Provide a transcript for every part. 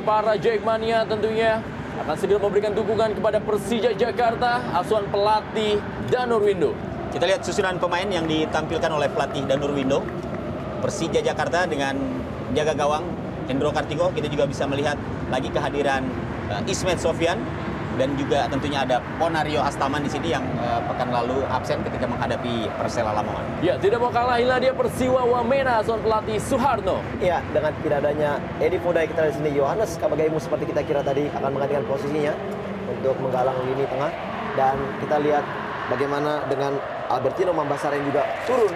dan para Jackmania tentunya akan segera memberikan dukungan kepada Persija Jakarta, asuhan pelatih Danur Windo. Kita lihat susunan pemain yang ditampilkan oleh pelatih Danur Windo. Persija Jakarta dengan jaga gawang Hendro Kartiko. Kita juga bisa melihat lagi kehadiran Ismet Sofyan. Dan juga tentunya ada Ponario Astaman di sini yang pekan lalu absen ketika menghadapi Persela Lamongan. Ya, tidak mau kalah, inilah dia Persiwa Wamena, asuhan pelatih Suharno. Ya, dengan tidak adanya Edi Fodai kita di sini, Yohanes Kabagaimu seperti kita kira tadi akan menggantikan posisinya untuk menggalang lini tengah. Dan kita lihat bagaimana dengan Albertino Mambasara yang juga turun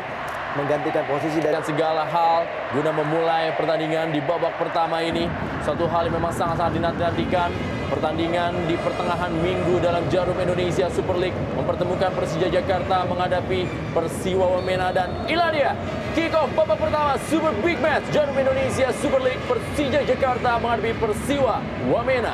menggantikan posisi dan segala hal guna memulai pertandingan di babak pertama ini. Satu hal yang memang sangat-sangat dinantikan, pertandingan di pertengahan minggu dalam Jarum Indonesia Super League mempertemukan Persija Jakarta menghadapi Persiwa Wamena. Dan inilah dia kick off babak pertama Super Big Match Jarum Indonesia Super League. Persija Jakarta menghadapi Persiwa Wamena.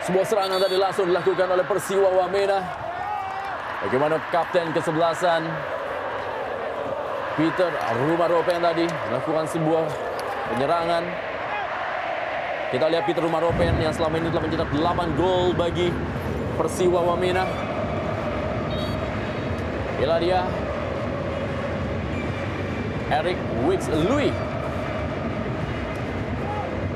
Sebuah serangan tadi langsung dilakukan oleh Persiwa Wamena. Bagaimana kapten kesebelasan Peter Rumaropen tadi melakukan sebuah penyerangan. Kita lihat Peter Rumaropen yang selama ini telah mencetak 8 gol bagi Persiwa Wamena. Inilah dia Eric Wicks Louis.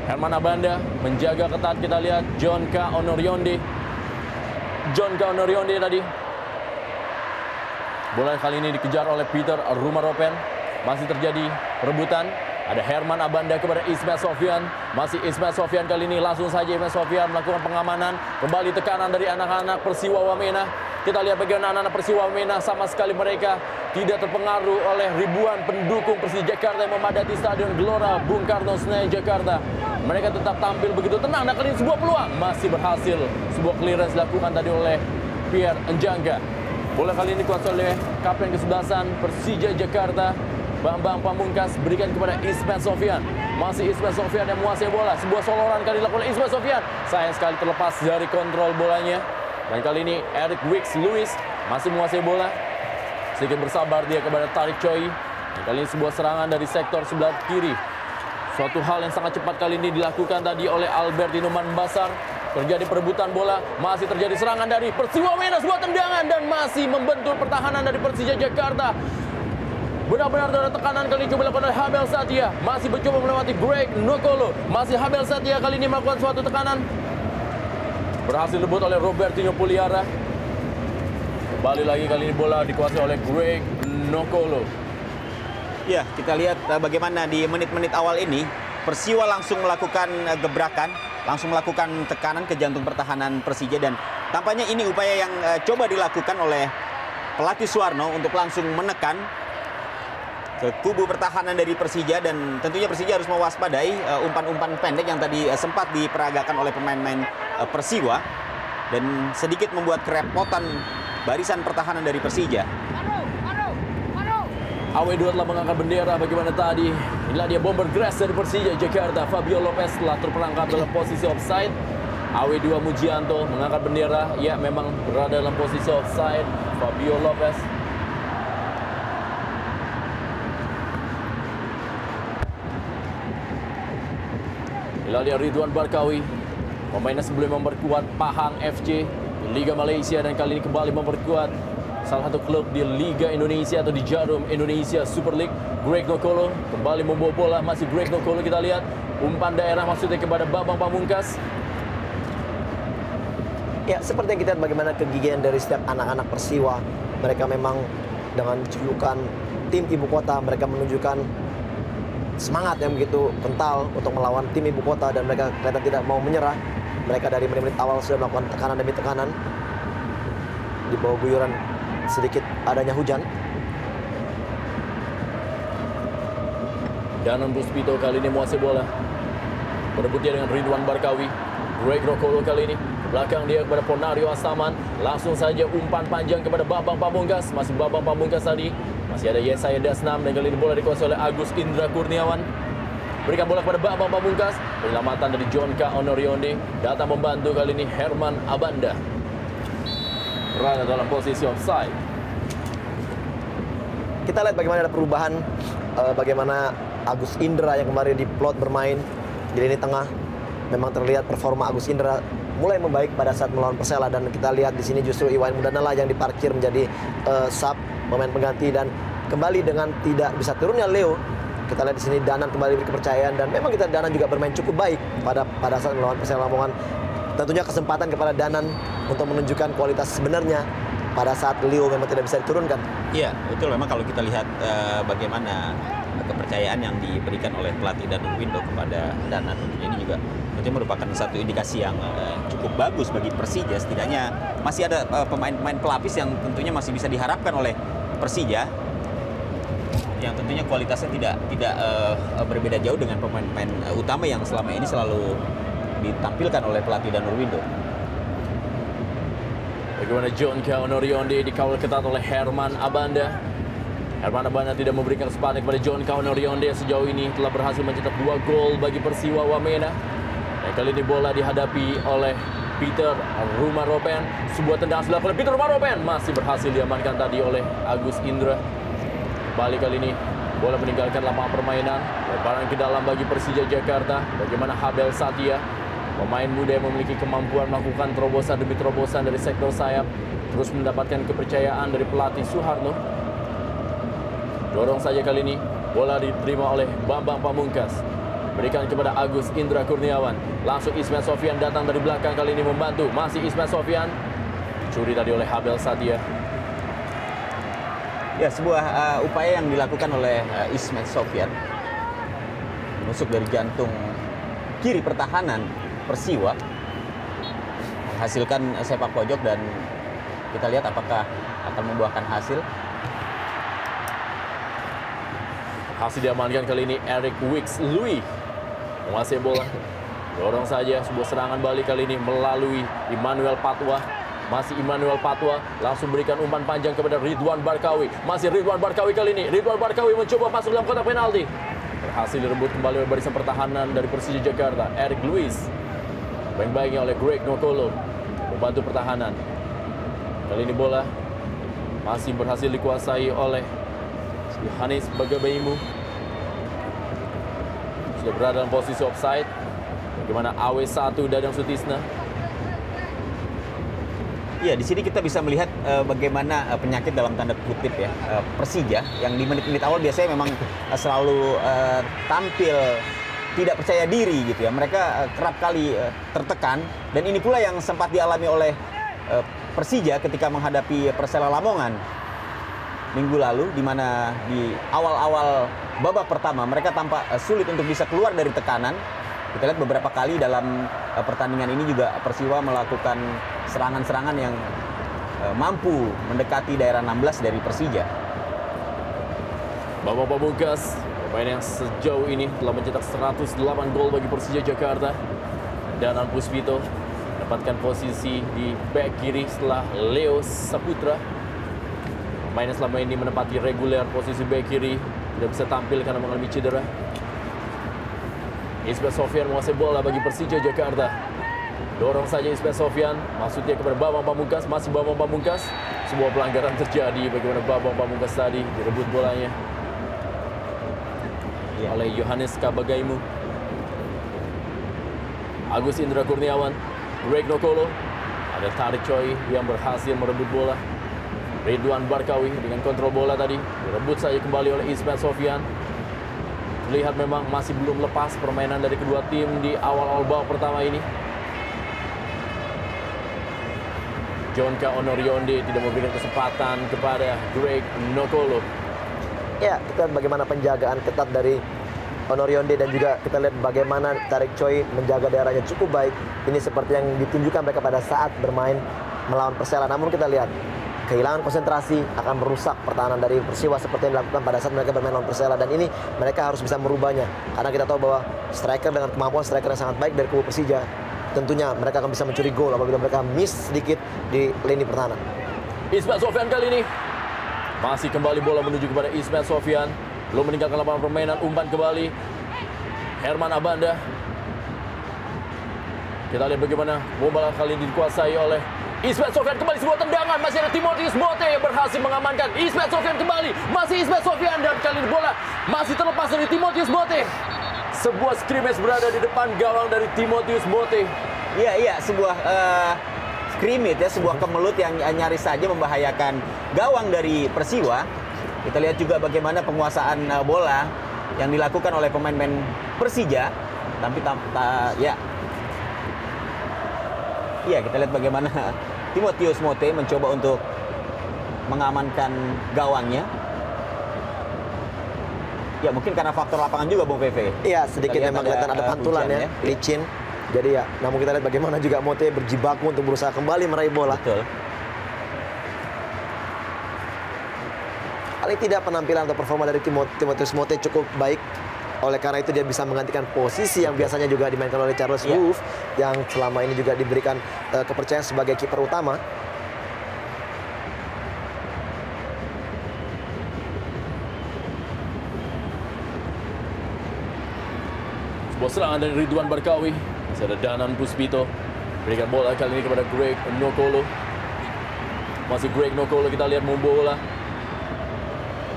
Herman Abanda menjaga ketat, kita lihat John K. Onorionde tadi. Bola kali ini dikejar oleh Peter Rumaropen. Masih terjadi perebutan. Ada Herman Abanda kepada Ismet Sofyan. Masih Ismet Sofyan kali ini. Langsung saja Ismet Sofyan melakukan pengamanan. Kembali tekanan dari anak-anak Persiwa Wamena. Kita lihat bagaimana anak-anak Persiwa Wamena sama sekali mereka tidak terpengaruh oleh ribuan pendukung Persija Jakarta yang memadati Stadion Gelora Bung Karno Senayan Jakarta. Mereka tetap tampil begitu tenang. Dan kali ini sebuah peluang masih berhasil. Sebuah clearance dilakukan tadi oleh Pierre Njanga. Bola kali ini dikuasai oleh kapten kesebelasan Persija Jakarta, Bambang Pamungkas, berikan kepada Ismet Sofyan. Masih Ismet Sofyan yang menguasai bola. Sebuah soloran kali dilakukan oleh Ismet Sofyan. Sayang sekali terlepas dari kontrol bolanya. Dan kali ini Eric Wicks Louis masih menguasai bola. Sedikit bersabar dia kepada Tarik Choi. Dan kali ini sebuah serangan dari sektor sebelah kiri. Suatu hal yang sangat cepat kali ini dilakukan tadi oleh Albertino Mambasar. Terjadi perebutan bola, masih terjadi serangan dari Persiwa Wamena, sebuah tendangan dan masih membentur pertahanan dari Persija Jakarta. Benar-benar ada tekanan kali ini coba dilakukan oleh Habel Satya. Masih mencoba melewati Greg Nokolo. Masih Habel Satya kali ini melakukan suatu tekanan. Berhasil rebut oleh Robertinho Puliara. Kembali lagi kali ini bola dikuasai oleh Greg Nokolo. Ya, kita lihat bagaimana di menit-menit awal ini Persiwa langsung melakukan gebrakan, langsung melakukan tekanan ke jantung pertahanan Persija, dan tampaknya ini upaya yang coba dilakukan oleh pelatih Suharno untuk langsung menekan ke kubu pertahanan dari Persija. Dan tentunya Persija harus mewaspadai umpan-umpan pendek yang tadi sempat diperagakan oleh pemain-pemain Persiwa dan sedikit membuat kerepotan barisan pertahanan dari Persija. AW2 telah mengangkat bendera bagaimana tadi. Inilah dia bomber grass dari Persija Jakarta. Fabio Lopez telah terperangkap dalam posisi offside. AW2 Mujianto mengangkat bendera. Ya, memang berada dalam posisi offside. Fabio Lopez. Inilah dia Ridwan Barkawi. Pemainnya sebelum memperkuat Pahang FC di Liga Malaysia dan kali ini kembali memperkuat salah satu klub di Liga Indonesia atau di Jarum Indonesia Super League. Greg Nokolo kembali membawa bola. Masih Greg Nokolo, kita lihat umpan daerah maksudnya kepada Bambang Pamungkas. ya seperti yang kita lihat bagaimana kegigihan dari setiap anak-anak Persiwa. Mereka memang dengan julukan tim ibu kota, mereka menunjukkan semangat yang begitu kental untuk melawan tim ibu kota dan mereka kelihatan tidak mau menyerah. Mereka dari menit-menit awal sudah melakukan tekanan demi tekanan. Di bawah guyuran sedikit adanya hujan. Danon Puspito kali ini menguasai bola. Berebutnya dengan Ridwan Barkawi. Greg Nokolo kali ini ke belakang dia kepada Ponario Astaman. Langsung saja umpan panjang kepada Bambang Pamungkas. Masih Bambang Pamungkas tadi. Masih ada Yesaya Dasnam dan kali ini bola dikuasai oleh Agus Indra Kurniawan. Berikan bola kepada Bambang Pamungkas. Penyelamatan dari John K. Onorionde. Datang membantu kali ini Herman Abanda. Berada dalam posisi offside. kita lihat bagaimana ada perubahan, bagaimana Agus Indra yang kemarin diplot bermain di lini tengah, memang terlihat performa Agus Indra mulai membaik pada saat melawan Persela, dan kita lihat di sini justru Iwan Mudana lah yang diparkir menjadi sub, pemain pengganti, dan kembali dengan tidak bisa turunnya Leo. Kita lihat di sini Danan kembali beri kepercayaan, dan memang kita Danan juga bermain cukup baik pada saat melawan Persela Lamongan. Tentunya kesempatan kepada Danan untuk menunjukkan kualitas sebenarnya pada saat Leo memang tidak bisa diturunkan. Iya, betul. Memang kalau kita lihat bagaimana kepercayaan yang diberikan oleh pelatih dan Windo kepada Danan, ini juga tentunya merupakan satu indikasi yang cukup bagus bagi Persija. Setidaknya masih ada pemain-pemain pelapis yang tentunya masih bisa diharapkan oleh Persija, yang tentunya kualitasnya tidak berbeda jauh dengan pemain-pemain utama yang selama ini selalu ditampilkan oleh pelatih dan Windo. Bagaimana John Kaonorionde dikawal ketat oleh Herman Abanda. Herman Abanda tidak memberikan kesempatan kepada John Kaonorionde. Sejauh ini telah berhasil mencetak 2 gol bagi Persiwa Wamena. Dan kali ini bola dihadapi oleh Peter Rumaropen. Sebuah tendangan dilakukan oleh Peter Rumaropen, masih berhasil diamankan tadi oleh Agus Indra. Balik kali ini bola meninggalkan lapangan permainan, lebaran ke dalam bagi Persija Jakarta. Bagaimana Habel Satya, pemain muda yang memiliki kemampuan melakukan terobosan demi terobosan dari sektor sayap, terus mendapatkan kepercayaan dari pelatih Suharno. Dorong saja kali ini, bola diterima oleh Bambang Pamungkas, berikan kepada Agus Indra Kurniawan. Langsung Ismail Sofyan datang dari belakang, kali ini membantu, masih Ismail Sofyan, curi tadi oleh Habel Satya. Ya, sebuah upaya yang dilakukan oleh Ismail Sofyan, menusuk dari jantung kiri pertahanan Persiwa, menghasilkan sepak pojok, dan kita lihat apakah akan membuahkan hasil. Hasil diamankan kali ini Eric Wicks Louis menguasai bola. Dorong saja, sebuah serangan balik kali ini melalui Immanuel Patwa. Masih Immanuel Patwa, langsung berikan umpan panjang kepada Ridwan Barkawi. Masih Ridwan Barkawi kali ini. Ridwan Barkawi mencoba masuk dalam kotak penalti. Berhasil direbut kembali oleh barisan pertahanan dari Persija Jakarta. Eric Luis, baik-baiknya oleh Greg Nokolo, membantu pertahanan. Kali ini bola masih berhasil dikuasai oleh Yohanes Bagabaimu. Sudah berada dalam posisi offside. Bagaimana AW1 Dadang Sutisna. Ya, di sini kita bisa melihat bagaimana penyakit dalam tanda kutip ya Persija yang di menit-menit awal biasanya memang selalu tampil tidak percaya diri gitu ya. Mereka kerap kali tertekan, dan ini pula yang sempat dialami oleh Persija ketika menghadapi Persela Lamongan minggu lalu, di mana di awal-awal babak pertama mereka tampak sulit untuk bisa keluar dari tekanan. Kita lihat beberapa kali dalam pertandingan ini juga Persiwa melakukan serangan-serangan yang mampu mendekati daerah 16 dari Persija. Bambang Pamungkas, pemain yang sejauh ini telah mencetak 108 gol bagi Persija Jakarta. Danan Puspito mendapatkan posisi di back kiri setelah Leo Saputra. Pemain yang selama ini menempati reguler posisi back kiri tidak bisa tampil karena mengalami cedera. Ismail Sofyan menguasai bola bagi Persija Jakarta. Dorong saja Ismail Sofyan, maksudnya kepada Bambang Pamungkas, masih Bambang Pamungkas. Sebuah pelanggaran terjadi, bagaimana Bambang Pamungkas tadi direbut bolanya oleh Yohanes Kabagaimu. Agus Indra Kurniawan, Greg Nokolo, ada Tarik Choi yang berhasil merebut bola. Ridwan Barkawi dengan kontrol bola tadi, direbut saja kembali oleh Ismail Sofyan. Terlihat memang masih belum lepas permainan dari kedua tim di awal-awal babak pertama ini. John Kaonorionde tidak memberikan kesempatan kepada Greg Nokolo. Ya, kita lihat bagaimana penjagaan ketat dari Onorionde, dan juga kita lihat bagaimana Tarik Choi menjaga daerahnya cukup baik. Ini seperti yang ditunjukkan mereka pada saat bermain melawan Persela. Namun kita lihat kehilangan konsentrasi akan merusak pertahanan dari Persiwa seperti yang dilakukan pada saat mereka bermain lawan Persela, dan ini mereka harus bisa merubahnya karena kita tahu bahwa striker dengan kemampuan striker yang sangat baik dari kubu Persija, tentunya mereka akan bisa mencuri gol apabila mereka miss sedikit di lini pertahanan. Ismail Sofyan kali ini masih kembali bola menuju kepada Ismail Sofyan, belum meninggalkan lapangan permainan. Umpan kembali Herman Abanda. Kita lihat bagaimana bola kali ini dikuasai oleh Ismet Sofyan kembali sebuah tendangan, masih ada Timotius Mote yang berhasil mengamankan. Ismet Sofyan kembali, masih Ismet Sofyan, dan kali ini bola masih terlepas dari Timotius Mote. Sebuah scrimmage berada di depan gawang dari Timotius Mote. Iya, sebuah scrimmage ya, sebuah kemelut yang nyaris saja membahayakan gawang dari Persiwa. Kita lihat juga bagaimana penguasaan bola yang dilakukan oleh pemain-pemain Persija. Tapi Iya, kita lihat bagaimana Timotius Mote mencoba untuk mengamankan gawangnya. Ya, mungkin karena faktor lapangan juga, Bung Pepe. Iya, sedikit memang kelihatan ada pantulan ya, licin. Jadi ya, namun kita lihat bagaimana juga Mote berjibaku untuk berusaha kembali meraih bola. Betul. Paling tidak penampilan atau performa dari Timotius Mote cukup baik. Oleh karena itu dia bisa menggantikan posisi yang biasanya juga dimainkan oleh Charles Ruff, yang selama ini juga diberikan kepercayaan sebagai kiper utama. Sebuah serangan dari Ridwan Barkawi. Masih ada Danan Puspito. Berikan bola kali ini kepada Greg Nokolo. Masih Greg Nokolo, kita lihat membola.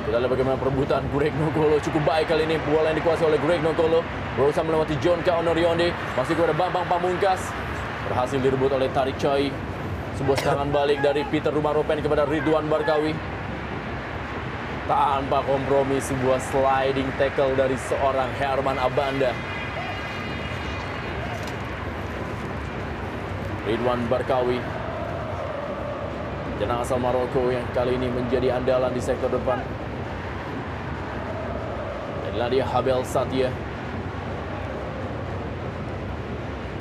Kita lihat bagaimana perebutan Greg Nokolo cukup baik kali ini. Bola yang dikuasai oleh Greg Nokolo. Berusaha melewati John K. Onorionde. Masih kepada Bambang Pamungkas. Berhasil direbut oleh Tarik Choi. Sebuah serangan balik dari Peter Rumaropen kepada Ridwan Barkawi. Tanpa kompromi, sebuah sliding tackle dari seorang Herman Abanda. Ridwan Barkawi, jenang asal Maroko yang kali ini menjadi andalan di sektor depan. Inilah dia Habel Satya.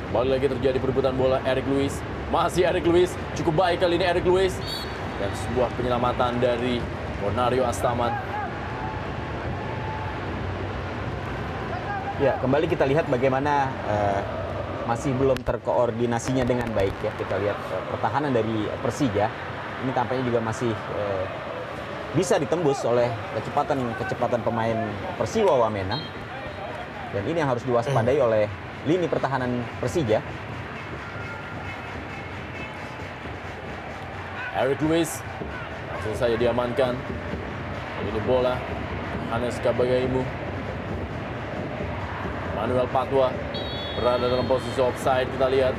Kembali lagi terjadi perebutan bola. Eric Lewis, masih Eric Lewis, cukup baik kali ini Eric Lewis. Dan sebuah penyelamatan dari Bonario Astaman. Ya, kembali kita lihat bagaimana masih belum terkoordinasinya dengan baik ya. Kita lihat pertahanan dari Persija ini tampaknya juga masih bisa ditembus oleh kecepatan pemain Persiwa Wamena. Dan ini yang harus diwaspadai oleh lini pertahanan Persija. Eric Lewis langsung saja diamankan. Ini bola Hannes Kabagaimu. Manuel Patwa berada dalam posisi offside, kita lihat.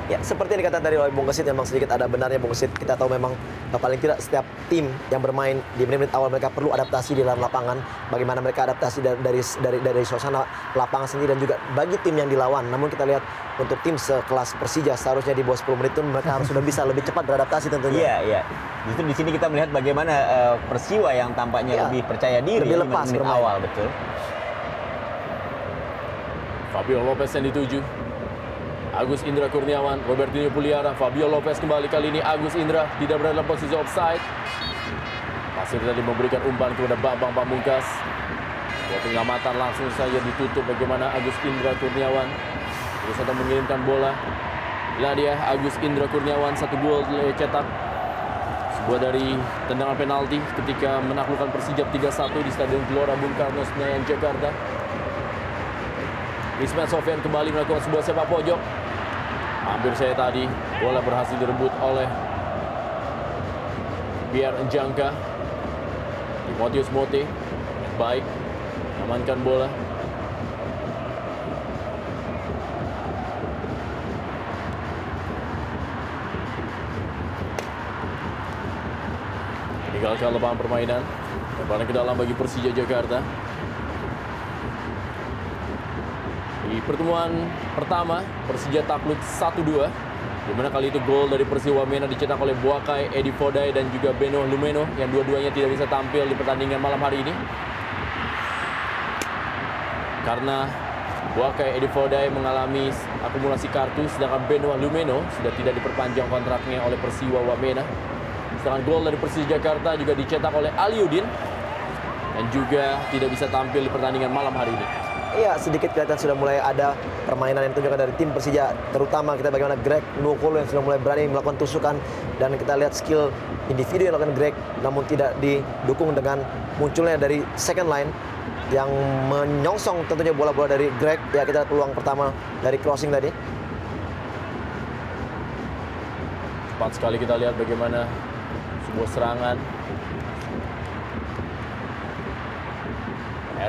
Ya, seperti yang dikatakan dari oleh Bung Kesit, memang sedikit ada benarnya Bung Kesit. Kita tahu memang paling tidak setiap tim yang bermain di menit-menit awal mereka perlu adaptasi di dalam lapangan. Bagaimana mereka adaptasi dari suasana lapangan sendiri dan juga bagi tim yang dilawan. Namun kita lihat untuk tim sekelas Persija seharusnya di bawah 10 menit itu mereka harus sudah bisa lebih cepat beradaptasi tentunya. Iya. Justru di sini kita melihat bagaimana Persiwa yang tampaknya lebih percaya diri lebih lepas menit bermain. awal, betul. Fabio Lopez yang dituju. Agus Indra Kurniawan, Robertinho Puliara, Fabio Lopez kembali kali ini. Agus Indra tidak berada dalam posisi offside. Pasir tadi memberikan umpan kepada Bambang Pamungkas. Penyelamatan langsung saja ditutup bagaimana Agus Indra Kurniawan berusaha mengirimkan bola. Inilah dia Agus Indra Kurniawan, 1 gol cetak. Sebuah dari tendangan penalti ketika menaklukkan Persijap 3-1 di Stadion Gelora Bung Karno Senayan, Jakarta. Ismet Sofyan kembali melakukan sebuah sepak pojok. Hampir saya tadi, bola berhasil direbut oleh Pierre Njangka. Timotius Mote, baik, amankan bola. Meninggalkan lapangan permainan. Kembali ke dalam bagi Persija Jakarta. Di pertemuan pertama, Persija takluk 1-2. Di mana kali itu gol dari Persiwa Wamena dicetak oleh Boakai Edi Fodai dan juga Beno Lumeno yang dua-duanya tidak bisa tampil di pertandingan malam hari ini. Karena Boakai Edi Fodai mengalami akumulasi kartu, sedangkan Beno Lumeno sudah tidak diperpanjang kontraknya oleh Persiwa Wamena. Sedangkan gol dari Persija Jakarta juga dicetak oleh Aliudin dan juga tidak bisa tampil di pertandingan malam hari ini. Iya, sedikit kelihatan sudah mulai ada permainan yang ditunjukkan dari tim Persija. Terutama kita bagaimana Greg Nokolo yang sudah mulai berani melakukan tusukan. Dan kita lihat skill individu yang dilakukan Greg, namun tidak didukung dengan munculnya dari second line yang menyongsong tentunya bola-bola dari Greg. Ya, kita lihat peluang pertama dari crossing tadi. Cepat sekali kita lihat bagaimana sebuah serangan.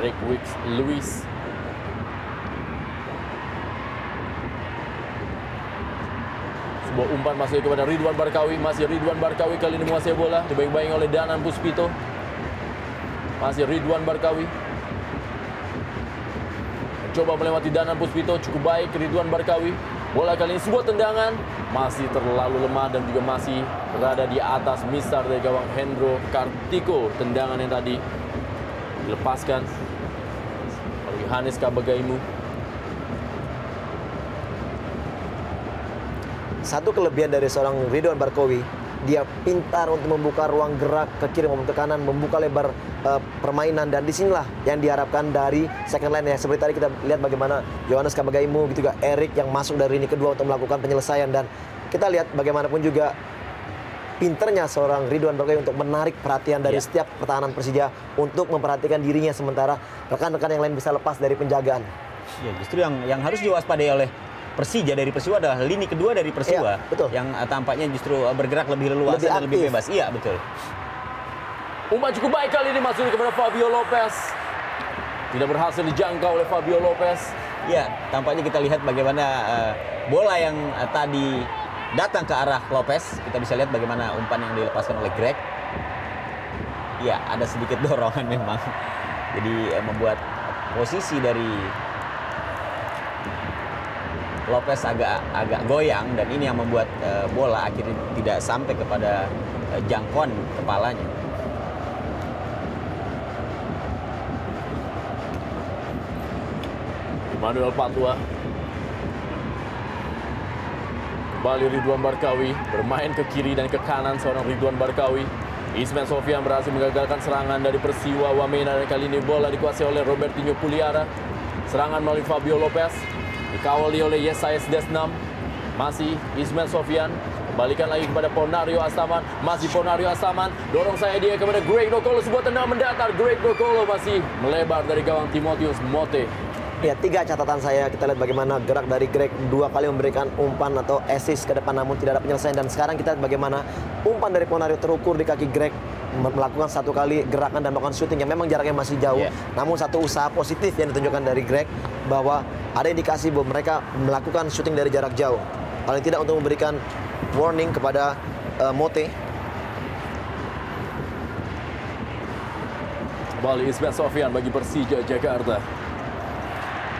Eric Lewis. Sebuah umpan masih kepada Ridwan Barkawi. Masih Ridwan Barkawi kali ini menguasai bola. Dibayang-bayang oleh Danan Puspito. Masih Ridwan Barkawi. Coba melewati Danan Puspito. Cukup baik Ridwan Barkawi. Bola kali ini sebuah tendangan. Masih terlalu lemah dan juga masih berada di atas mistar dari gawang Hendro Kartiko. Tendangan yang tadi dilepaskan oleh Yohanes Kabagaimu. Satu kelebihan dari seorang Ridwan Barkawi, dia pintar untuk membuka ruang gerak ke kiri maupun ke kanan, membuka lebar permainan, dan disinilah yang diharapkan dari second line ya. Seperti tadi kita lihat bagaimana Yohanes Kabagaimu, gitu juga Eric yang masuk dari lini kedua untuk melakukan penyelesaian, dan kita lihat bagaimanapun juga pinternya seorang Ridwan Barkawi untuk menarik perhatian dari setiap pertahanan Persija untuk memperhatikan dirinya sementara rekan-rekan yang lain bisa lepas dari penjagaan. Ya, justru yang harus diwaspadai oleh Persija dari Persiwa adalah lini kedua dari Persiwa, betul. Yang tampaknya justru bergerak lebih leluasa dan lebih bebas. Iya, betul. Umpan cukup baik kali ini masuk kepada Fabio Lopez. Tidak berhasil dijangkau oleh Fabio Lopez. Ya, tampaknya kita lihat bagaimana bola yang tadi datang ke arah Lopez. Kita bisa lihat bagaimana umpan yang dilepaskan oleh Greg. Ya, ada sedikit dorongan memang. Jadi membuat posisi dari Lopez agak goyang, dan ini yang membuat bola akhirnya tidak sampai kepada jangkauan kepalanya. Manuel Patwa. Kembali Ridwan Barkawi bermain ke kiri dan ke kanan seorang Ridwan Barkawi. Ismail Sofyan berhasil menggagalkan serangan dari Persiwa Wamena, dan kali ini bola dikuasai oleh Robertinho Puliara. Serangan melalui Fabio Lopez. Dikawali oleh Yesayas Desnam. Masih Ismail Sofyan. Kembalikan lagi kepada Ponario Astaman. Masih Ponario Astaman. Dorong saya dia kepada Greg Nokolo. Sebuah tendangan mendatar. Greg Nokolo masih melebar dari gawang Timotius Mote. Ya, 3 catatan saya. Kita lihat bagaimana gerak dari Greg 2 kali memberikan umpan atau assist ke depan namun tidak ada penyelesaian. Dan sekarang kita lihat bagaimana umpan dari Ponario terukur di kaki Greg, melakukan 1 kali gerakan dan melakukan syuting yang memang jaraknya masih jauh. Namun satu usaha positif yang ditunjukkan dari Greg bahwa ada indikasi bahwa mereka melakukan syuting dari jarak jauh. Paling tidak untuk memberikan warning kepada Mote. Kembali Ismail Sofyan bagi Persija Jakarta.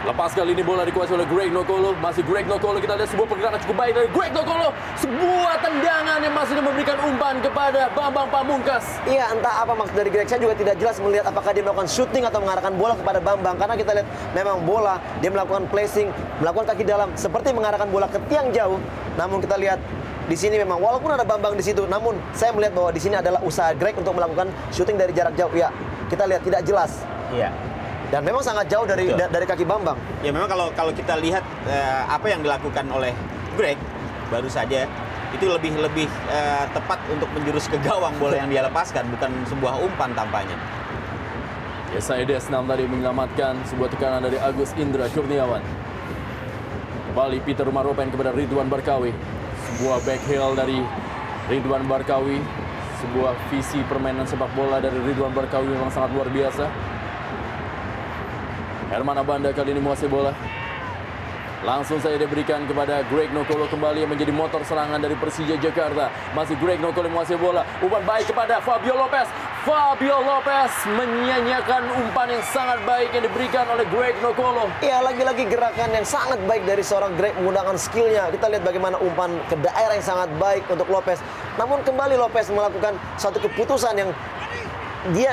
Lepas kali ini bola dikuasai oleh Greg Nokolo. Masih Greg Nokolo. Kita lihat sebuah pergerakan cukup baik dari Greg Nokolo. Sebuah tendangan yang masih memberikan umpan kepada Bambang Pamungkas. Iya, entah apa maksud dari Greg. Saya juga tidak jelas melihat apakah dia melakukan shooting atau mengarahkan bola kepada Bambang. Karena kita lihat memang bola, dia melakukan placing, melakukan kaki dalam, seperti mengarahkan bola ke tiang jauh. Namun kita lihat di sini memang walaupun ada Bambang di situ, namun saya melihat bahwa di sini adalah usaha Greg untuk melakukan shooting dari jarak jauh. Ya, kita lihat tidak jelas. Iya. Dan memang sangat jauh dari kaki Bambang. Ya, memang kalau kita lihat apa yang dilakukan oleh Greg baru saja itu lebih tepat untuk menjurus ke gawang bola yang dia lepaskan, bukan sebuah umpan tampaknya. Yesaya Desnam tadi menyelamatkan sebuah tekanan dari Agus Indra Kurniawan. Kembali Peter Maropen kepada Ridwan Barkawi. Sebuah back heel dari Ridwan Barkawi. Sebuah visi permainan sepak bola dari Ridwan Barkawi memang sangat luar biasa. Herman Abanda kali ini menguasai bola. Langsung saja diberikan kepada Greg Nokolo kembali yang menjadi motor serangan dari Persija Jakarta. Masih Greg Nokolo menguasai bola. Umpan baik kepada Fabio Lopez. Fabio Lopez menyanyiakan umpan yang sangat baik yang diberikan oleh Greg Nokolo. Ya, lagi-lagi gerakan yang sangat baik dari seorang Greg menggunakan skillnya. Kita lihat bagaimana umpan ke daerah yang sangat baik untuk Lopez. Namun kembali Lopez melakukan satu keputusan yang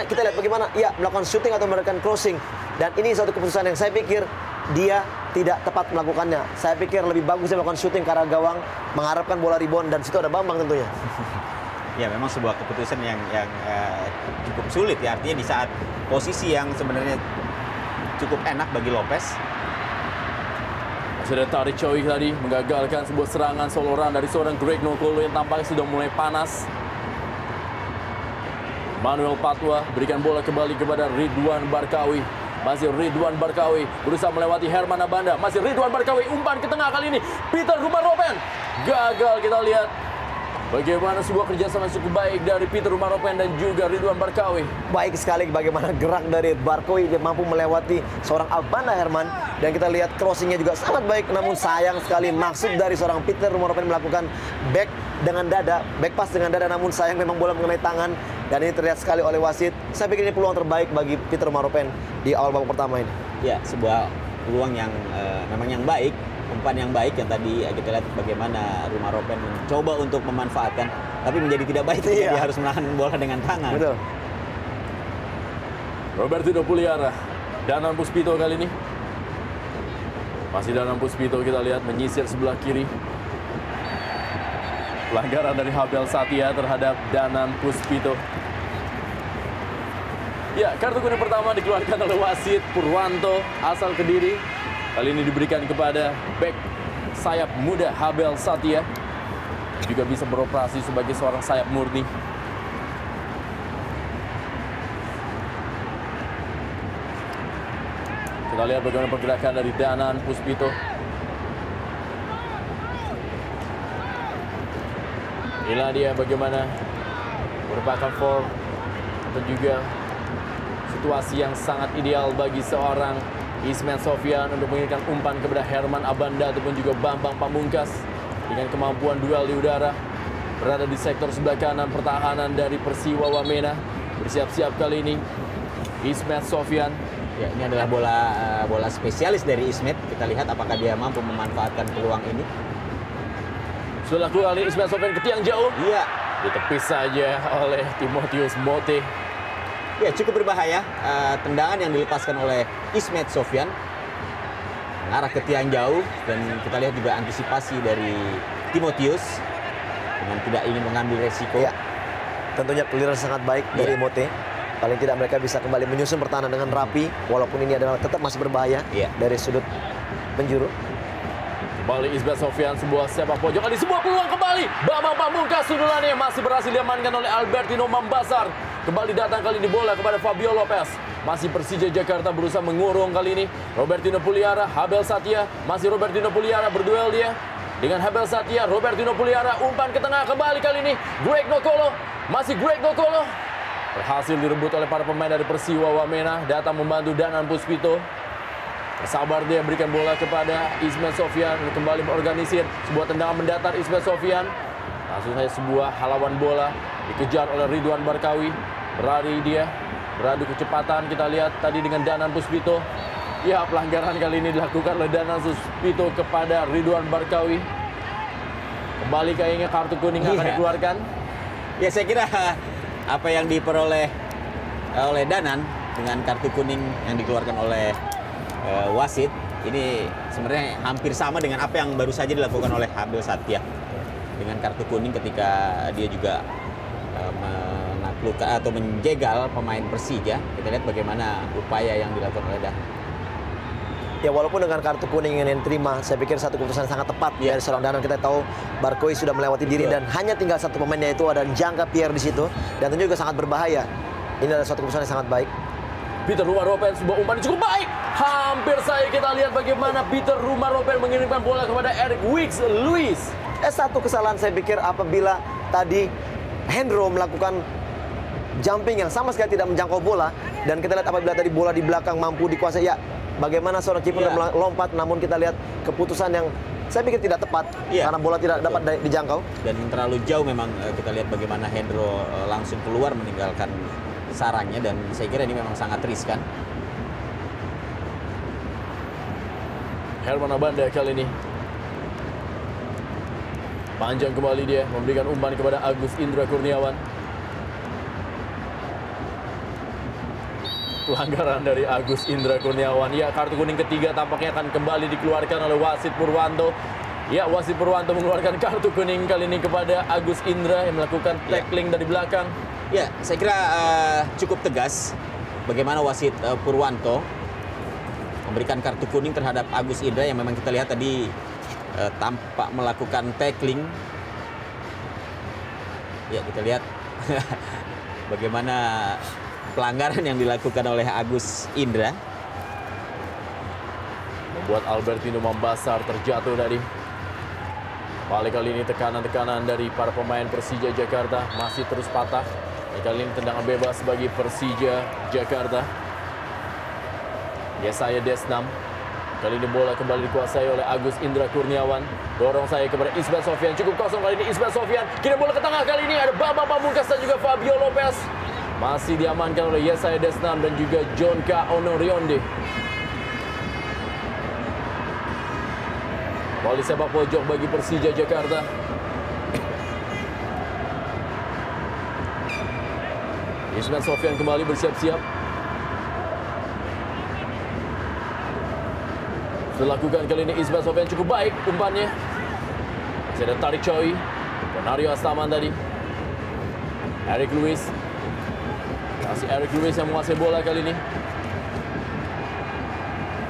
kita lihat bagaimana melakukan shooting atau melakukan crossing. Dan ini suatu keputusan yang saya pikir dia tidak tepat melakukannya. Saya pikir lebih bagus dia melakukan shooting ke arah gawang, mengharapkan bola rebound, dan situ ada Bambang tentunya. Ya, memang sebuah keputusan yang cukup sulit ya. Artinya di saat posisi yang sebenarnya cukup enak bagi Lopez. Masih ada tarik Choi tadi menggagalkan sebuah serangan soloran dari seorang Greg Nokolo yang tampaknya sudah mulai panas. Manuel Patwa berikan bola kembali kepada Ridwan Barkawi. Masih Ridwan Barkawi berusaha melewati Herman Abanda. Masih Ridwan Barkawi, umpan ke tengah kali ini Peter Maropen. Gagal kita lihat. Bagaimana sebuah kerjasama cukup baik dari Peter Rumaropen dan juga Ridwan Barkawi. Baik sekali bagaimana gerak dari Barkawi, dia mampu melewati seorang Abanda Herman. Dan kita lihat crossingnya juga sangat baik, namun sayang sekali maksud dari seorang Peter Rumaropen melakukan back dengan dada, back pass dengan dada, namun sayang memang bola mengenai tangan. Dan ini terlihat sekali oleh wasit. Saya pikir ini peluang terbaik bagi Peter Rumaropen di awal babak pertama ini. Ya, sebuah peluang yang memang yang baik. Umpan yang baik yang tadi kita lihat bagaimana Rumaropen mencoba untuk memanfaatkan, tapi menjadi tidak baik. Dia harus menahan bola dengan tangan. Betul. Robertino Puliara, Danan Puspito kali ini. Masih Danan Puspito, kita lihat menyisir sebelah kiri. Pelanggaran dari Habel Satya terhadap Danan Puspito. Ya, kartu kuning pertama dikeluarkan oleh wasit Purwanto asal Kediri. Kali ini diberikan kepada bek sayap muda Habel Satya. Juga bisa beroperasi sebagai seorang sayap murni. Kita lihat bagaimana pergerakan dari Danan Puspito. Inilah dia bagaimana merupakan form atau juga situasi yang sangat ideal bagi seorang Ismet Sofyan untuk mengirimkan umpan kepada Herman Abanda ataupun juga Bambang Pamungkas dengan kemampuan duel di udara. Berada di sektor sebelah kanan pertahanan dari Persiwa Wamena. Bersiap-siap kali ini Ismet Sofyan. Ya, ini adalah bola spesialis dari Ismet. Kita lihat apakah dia mampu memanfaatkan peluang ini. Sudah keluar kali Ismet Sofyan ke tiang jauh. Iya. Ditepis saja oleh Timotius Mote. Ya, cukup berbahaya. Tendangan yang dilepaskan oleh Ismet Sofyan mengarah ke tiang jauh, dan kita lihat juga antisipasi dari Timotius dengan tidak ingin mengambil resiko. Ya, tentunya clearance sangat baik dari Mote. Paling tidak mereka bisa kembali menyusun pertahanan dengan rapi, walaupun ini adalah tetap masih berbahaya dari sudut penjuru. Kembali Ismet Sofyan, sebuah sepak pojok, di sebuah peluang kembali. Bambang Pamungkas sundulannya masih berhasil diamankan oleh Albertino Mambasar. Kembali datang kali ini bola kepada Fabio Lopez. Masih Persija Jakarta berusaha mengurung kali ini. Robertino Puliara, Habel Satya. Masih Robertino Puliara berduel dia dengan Habel Satya. Robertino Puliara umpan ke tengah kembali kali ini. Greg Nokolo, masih Greg Nokolo. Berhasil direbut oleh para pemain dari Persiwa Wamena. Datang membantu Danan Puspito. Bersabar dia berikan bola kepada Ismet Sofyan. Kembali berorganisir. Sebuah tendangan mendatar Ismet Sofyan. Langsung saja sebuah halawan bola. Dikejar oleh Ridwan Barkawi. Berlari dia. Beradu kecepatan. Kita lihat tadi dengan Danan Puspito. Ya, pelanggaran kali ini dilakukan oleh Danan Puspito kepada Ridwan Barkawi. Kembali kayaknya kartu kuning akan dikeluarkan. Ya, saya kira apa yang diperoleh oleh Danan dengan kartu kuning yang dikeluarkan oleh wasit ini sebenarnya hampir sama dengan apa yang baru saja dilakukan oleh Habel Satya dengan kartu kuning ketika dia juga menaklukkan atau menjegal pemain Persija. Kita lihat bagaimana upaya yang dilakukan oleh Danan. Ya, walaupun dengan kartu kuning yang diterima, saya pikir satu keputusan sangat tepat dari seorang Danan. Kita tahu Barkawi sudah melewati diri dan hanya tinggal satu pemain, yaitu ada Jangka Pierre di situ, dan tentunya juga sangat berbahaya. Ini adalah suatu keputusan yang sangat baik. Peter Rumaropen, sebuah umpan cukup baik. Hampir saja kita lihat bagaimana Peter Rumaropen mengirimkan bola kepada Eric Wicks Luis. Satu kesalahan saya pikir apabila tadi Hendro melakukan jumping yang sama sekali tidak menjangkau bola, dan kita lihat apabila tadi bola di belakang mampu dikuasai, ya bagaimana seorang kiper melompat, namun kita lihat keputusan yang saya pikir tidak tepat karena bola tidak dapat dijangkau. Dan terlalu jauh memang kita lihat bagaimana Hendro langsung keluar meninggalkan sarangnya, dan saya kira ini memang sangat riskan. Herman Abanda kali ini panjang kembali, dia memberikan umpan kepada Agus Indra Kurniawan. Pelanggaran dari Agus Indra Kurniawan. Ya, kartu kuning ketiga tampaknya akan kembali dikeluarkan oleh wasit Purwanto. Ya, wasit Purwanto mengeluarkan kartu kuning kali ini kepada Agus Indra yang melakukan tackling dari belakang. Ya, saya kira cukup tegas bagaimana wasit Purwanto memberikan kartu kuning terhadap Agus Indra yang memang kita lihat tadi tampak melakukan tackling. Ya, kita lihat bagaimana pelanggaran yang dilakukan oleh Agus Indra. Membuat Albertino Mambasar terjatuh dari Balik kali ini tekanan-tekanan dari para pemain Persija Jakarta masih terus patah. Kali ini tendangan bebas bagi Persija Jakarta. Yesaya Desnam. Kali ini bola kembali dikuasai oleh Agus Indra Kurniawan. Dorong saya kepada Ismet Sofyan. Cukup kosong kali ini Ismet Sofyan. Kirim bola ke tengah kali ini. Ada Bambang Pamungkas dan juga Fabio Lopez. Masih diamankan oleh Yesaya Desnam dan juga John K. Onorionde. Volley sepak pojok bagi Persija Jakarta. Ismet Sofyan kembali bersiap-siap. Dilakukan kali ini Ismet Sofyan cukup baik umpannya. Masih ada Tarik Choi, Ponario Astaman tadi. Eric Lewis. Masih Eric Lewis yang menguasai bola kali ini.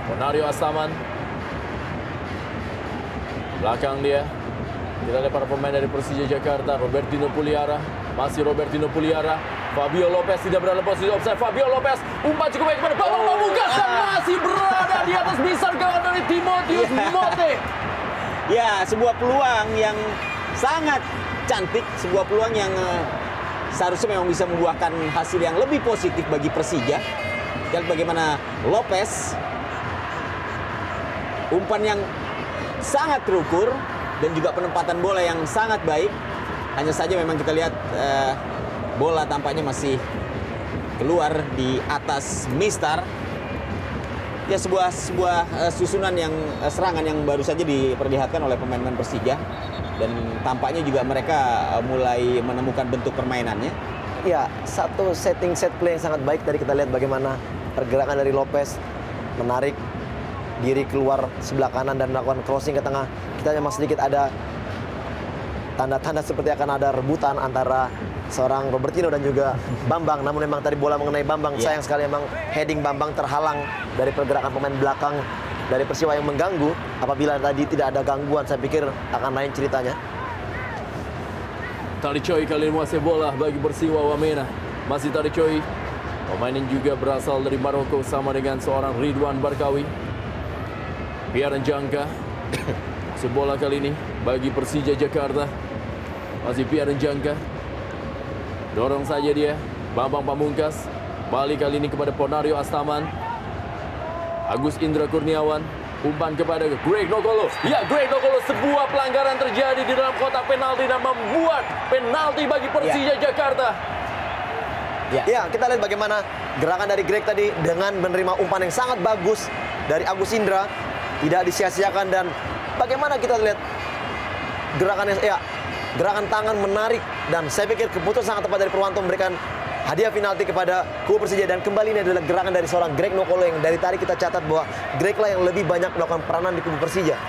Ponario Astaman. Belakang dia. Kita lihat para pemain dari Persija Jakarta. Robertino Puliara. Masih Robertino Puliara. Fabio Lopez tidak berada posisi offside. Fabio Lopez umpan cukup baik kepada Bambang Pamungkas dan masih berada di atas bisar gawang dari Timotius Mote. Ya, sebuah peluang yang sangat cantik, sebuah peluang yang seharusnya memang bisa membuahkan hasil yang lebih positif bagi Persija. Dan bagaimana Lopez umpan yang sangat terukur dan juga penempatan bola yang sangat baik. Hanya saja memang kita lihat bola tampaknya masih keluar di atas mistar. Ya, sebuah susunan yang serangan yang baru saja diperlihatkan oleh pemain-pemain Persija, dan tampaknya juga mereka mulai menemukan bentuk permainannya. Ya, satu setting set play yang sangat baik. Tadi kita lihat bagaimana pergerakan dari Lopez menarik diri keluar sebelah kanan dan melakukan crossing ke tengah. Kita memang sedikit ada tanda-tanda seperti akan ada rebutan antara seorang Robertino dan juga Bambang. Namun memang tadi bola mengenai Bambang. Sayang sekali memang heading Bambang terhalang dari pergerakan pemain belakang dari Persiwa yang mengganggu. Apabila tadi tidak ada gangguan, saya pikir akan lain ceritanya. Tarik Choi kali ini menguasai bola bagi Persiwa Wamena. Masih Tarik Choi. Pemain yang juga berasal dari Maroko sama dengan seorang Ridwan Barkawi. Pierre Njangka. Masih bola kali ini bagi Persija Jakarta. Masih Pierre Njangka. Dorong saja dia. Bambang Pamungkas. Balik kali ini kepada Ponario Astaman. Agus Indra Kurniawan. Umpan kepada Greg Nokolo. Ya, Greg Nokolo, sebuah pelanggaran terjadi di dalam kotak penalti dan membuat penalti bagi Persija Jakarta. Ya, kita lihat bagaimana gerakan dari Greg tadi dengan menerima umpan yang sangat bagus dari Agus Indra. Tidak disia-siakan, dan bagaimana kita lihat gerakannya, gerakan tangan menarik, dan saya pikir keputusan sangat tepat dari Purwanto memberikan hadiah penalti kepada kubu Persija. Dan kembali ini adalah gerakan dari seorang Greg Nokolo yang dari tadi kita catat bahwa Greg lah yang lebih banyak melakukan peranan di kubu Persija.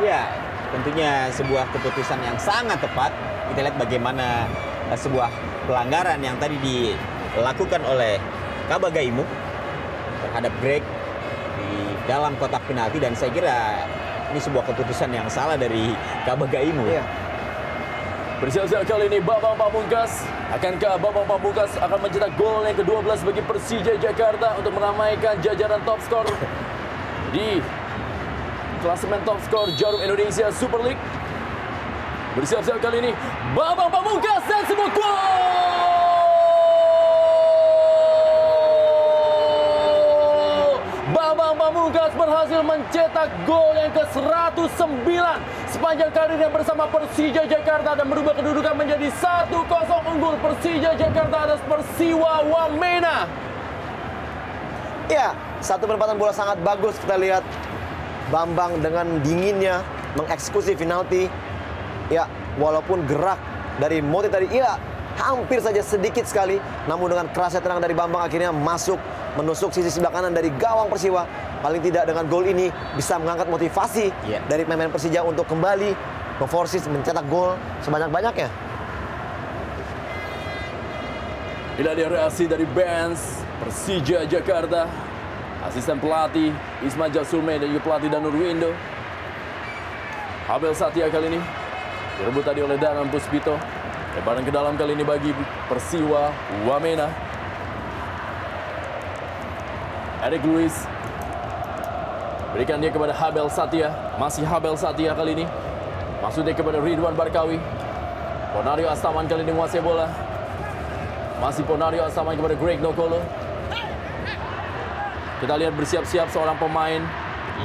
Ya, tentunya sebuah keputusan yang sangat tepat. Kita lihat bagaimana sebuah pelanggaran yang tadi dilakukan oleh Kabagaimu terhadap Greg di dalam kotak penalti, dan saya kira ini sebuah keputusan yang salah dari Kabagaimu. Iya. Bersiap-siap kali ini Bambang Pamungkas. Akankah Bambang Pamungkas akan mencetak gol yang ke-12 bagi Persija Jakarta untuk meramaikan jajaran top skor di klasemen top skor Jarum Indonesia Super League? Bersiap-siap kali ini Bambang Pamungkas dan sebuah gol! Bambang Pamungkas berhasil mencetak gol yang ke-109 sepanjang karirnya bersama Persija Jakarta dan merubah kedudukan menjadi 1-0 unggul Persija Jakarta atas Persiwa Wamena. Ya, satu penempatan bola sangat bagus. Kita lihat Bambang dengan dinginnya mengeksekusi penalti. Ya, walaupun gerak dari Mote tadi, hampir saja sedikit sekali, namun dengan kerasnya tenang dari Bambang akhirnya masuk menusuk sisi sebelah kanan dari gawang Persiwa. Paling tidak dengan gol ini bisa mengangkat motivasi dari pemain Persija untuk kembali memforsis mencetak gol sebanyak-banyaknya. Inilah dia reaksi dari bench Persija Jakarta. Asisten pelatih Isma Jasulme dan juga pelatih Danur Windo. Habel Satya kali ini direbut tadi oleh Danan Puspito. Lebaran ke dalam kali ini bagi Persiwa Wamena. Eric Lewis berikan dia kepada Habel Satya. Masih Habel Satya kali ini. Maksudnya kepada Ridwan Barkawi. Ponario Astaman kali ini menguasai bola. Masih Ponario Astaman kepada Greg Nokolo. Kita lihat bersiap-siap seorang pemain,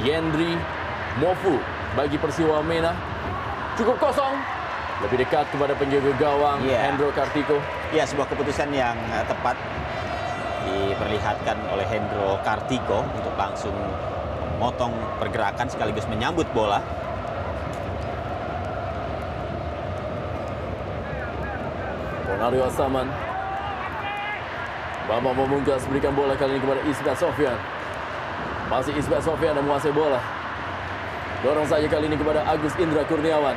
Yendri Mofu bagi Persiwa Wamena. Cukup kosong. Lebih dekat kepada penjaga gawang, Hendro Kartiko. Ya, sebuah keputusan yang tepat diperlihatkan oleh Hendro Kartiko untuk langsung memotong pergerakan sekaligus menyambut bola. Ponario Astaman. Bambang Pamungkas berikan bola kali ini kepada Ismet Sofyan. Masih Ismet Sofyan yang menguasai bola. Dorong saja kali ini kepada Agus Indra Kurniawan.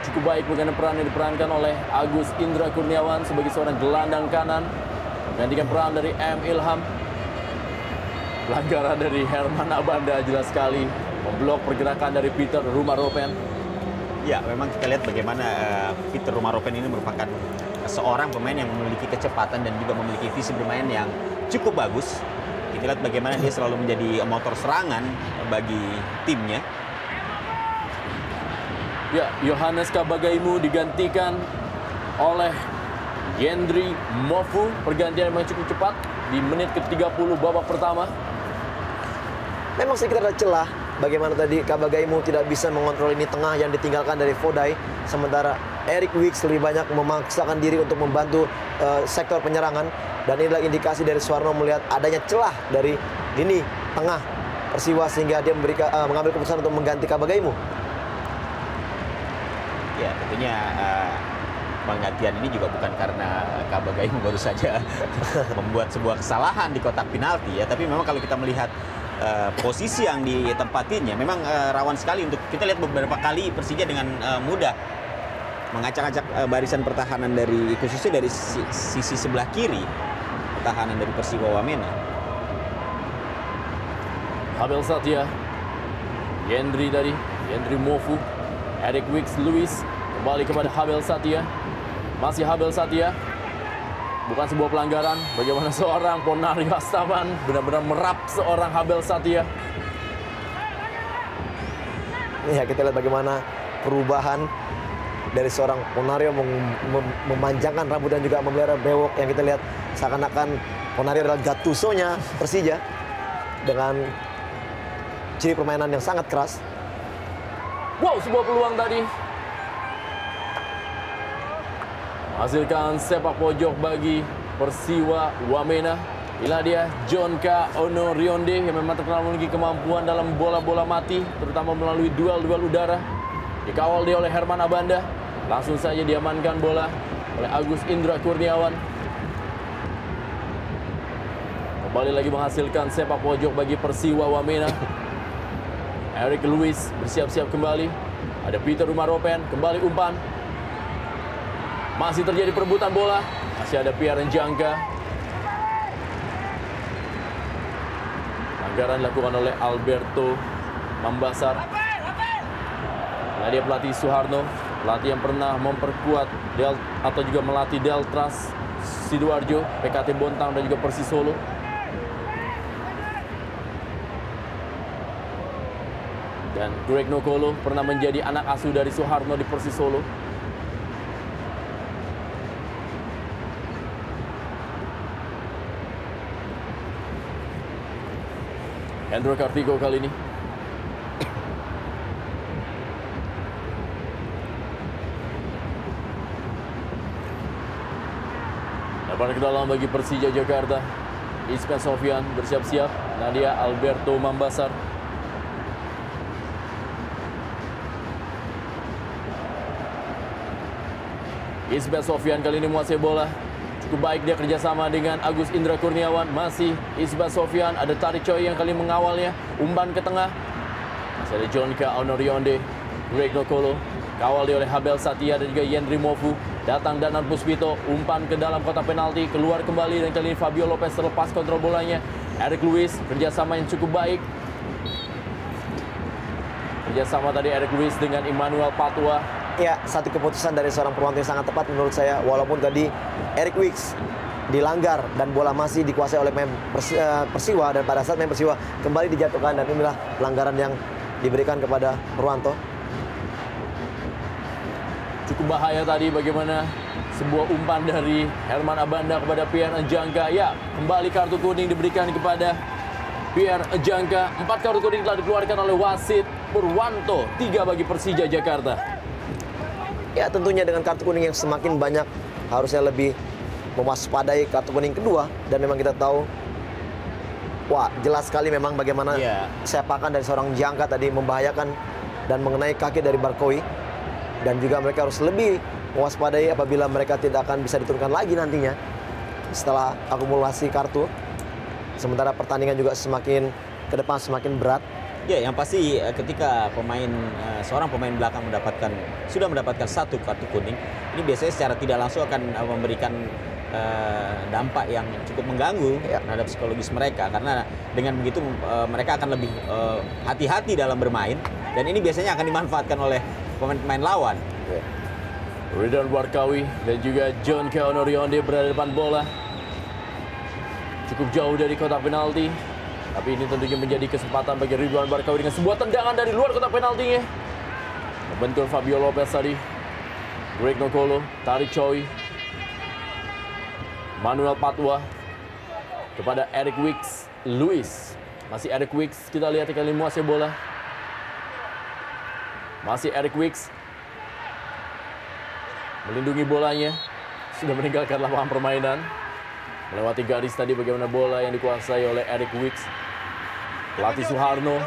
Cukup baik bagaimana peran yang diperankan oleh Agus Indra Kurniawan sebagai seorang gelandang kanan. Menggantikan peran dari M. Ilham. Pelanggaran dari Herman Abanda jelas sekali. Memblok pergerakan dari Peter Rumaropen. Ya, memang kita lihat bagaimana Peter Rumaropen ini merupakan seorang pemain yang memiliki kecepatan dan juga memiliki visi bermain yang cukup bagus. Kita lihat bagaimana dia selalu menjadi motor serangan bagi timnya. Ya, Yohanes Kabagaimu digantikan oleh Yendri Mofu. Pergantian memang cukup cepat di menit ke-30 babak pertama. Memang sedikit ada celah. Bagaimana tadi Kabagaimu tidak bisa mengontrol ini tengah yang ditinggalkan dari Fodai. Sementara Eric Wicks lebih banyak memaksakan diri untuk membantu sektor penyerangan. Dan inilah indikasi dari Suharno melihat adanya celah dari lini tengah Persiwa sehingga dia mengambil keputusan untuk mengganti Kabagaimu. Ya, tentunya penggantian ini juga bukan karena Kabagaimu baru saja membuat sebuah kesalahan di kotak penalti ya, tapi memang kalau kita melihat posisi yang ditempatinya memang rawan sekali untuk kita lihat beberapa kali Persija dengan mudah mengacak-acak barisan pertahanan dari khususnya dari sisi sebelah kiri pertahanan dari Persiwa Wamena. Habel Satya, Yendri Mofu, Eric Wicks Lewis kembali kepada Habel Satya. Masih Habel Satya. Bukan sebuah pelanggaran. Bagaimana seorang Ponario Astaman benar-benar merap seorang Habel Satya. Ya, kita lihat bagaimana perubahan dari seorang Ponario memanjangkan rambut dan juga memelihara bewok yang kita lihat seakan-akan Ponario adalah Gattuso-nya Persija dengan ciri permainan yang sangat keras. Wow, sebuah peluang tadi. Hasilkan sepak pojok bagi Persiwa Wamena. Inilah dia John K. Ono Rionde yang memang terkenal memiliki kemampuan dalam bola-bola mati, terutama melalui duel-duel udara. Dikawal dia oleh Herman Abanda. Langsung saja diamankan bola oleh Agus Indra Kurniawan. Kembali lagi menghasilkan sepak pojok bagi Persiwa Wamena. Eric Lewis bersiap-siap kembali. Ada Peter Rumaropen, kembali umpan. Masih terjadi perebutan bola. Masih ada Pierre Njangka. Pelanggaran dilakukan oleh Alberto Mambasar. Nah, dia pelatih Suharno, pelatih yang pernah memperkuat atau juga melatih Deltras Sidoarjo, PKT Bontang dan juga Persis Solo. Dan Greg Nokolo pernah menjadi anak asuh dari Suharno di Persis Solo. Hendro Kartiko kali ini. Lebar ke dalam bagi Persija Jakarta. Ismet Sofyan bersiap-siap. Nadia Alberto Mambasar. Ismet Sofyan kali ini menguasai bola. Cukup baik dia kerjasama dengan Agus Indra Kurniawan. Masih Ismet Sofyan, ada Tari Choi yang kali mengawalnya. Umpan ke tengah. Masih ada John K. Ono Rionde, Greg Nokolo. Kawal dia oleh Habel Satya dan juga Yendri Mofu. Datang Danan Puspito, umpan ke dalam kotak penalti. Keluar kembali dan kali ini Fabio Lopez terlepas kontrol bolanya. Eric Lewis, kerjasama yang cukup baik. Kerjasama tadi Eric Lewis dengan Emmanuel Patua. Ya, satu keputusan dari seorang Purwanto yang sangat tepat menurut saya. Walaupun tadi Eric Wicks dilanggar dan bola masih dikuasai oleh Persiwa, dan pada saat Persiwa kembali dijatuhkan, dan inilah pelanggaran yang diberikan kepada Purwanto. Cukup bahaya tadi bagaimana sebuah umpan dari Herman Abanda kepada Pierre Njangka. Ya, kembali kartu kuning diberikan kepada Pierre Njangka. 4 kartu kuning telah dikeluarkan oleh wasit Purwanto. 3 bagi Persija Jakarta. Ya, tentunya dengan kartu kuning yang semakin banyak harusnya lebih mewaspadai kartu kuning kedua. Dan memang kita tahu, wah, jelas sekali memang bagaimana sepakan dari seorang Njangka tadi membahayakan dan mengenai kaki dari Barkoi. Dan juga mereka harus lebih mewaspadai apabila mereka tidak akan bisa diturunkan lagi nantinya setelah akumulasi kartu. Sementara pertandingan juga semakin ke depan semakin berat. Ya, yang pasti ketika seorang pemain belakang sudah mendapatkan 1 kartu kuning, ini biasanya secara tidak langsung akan memberikan dampak yang cukup mengganggu terhadap psikologis mereka, karena dengan begitu mereka akan lebih hati-hati dalam bermain, dan ini biasanya akan dimanfaatkan oleh pemain-pemain lawan. Ridwan Barkawi dan juga John Keonorionde berada di depan bola. Cukup jauh dari kotak penalti. Tapi ini tentunya menjadi kesempatan bagi Ridwan Barkawi dengan sebuah tendangan dari luar kotak penaltinya. Membentur Fabio Lopez tadi. Greg Nokolo, Tarik Choi. Manuel Patwa kepada Eric Wicks. Luis. Masih Eric Wicks. Kita lihat kali menguasai bola. Masih Eric Wicks. Melindungi bolanya. Sudah meninggalkan lapangan permainan. Melewati garis tadi bagaimana bola yang dikuasai oleh Eric Wicks. Pelatih Suharno.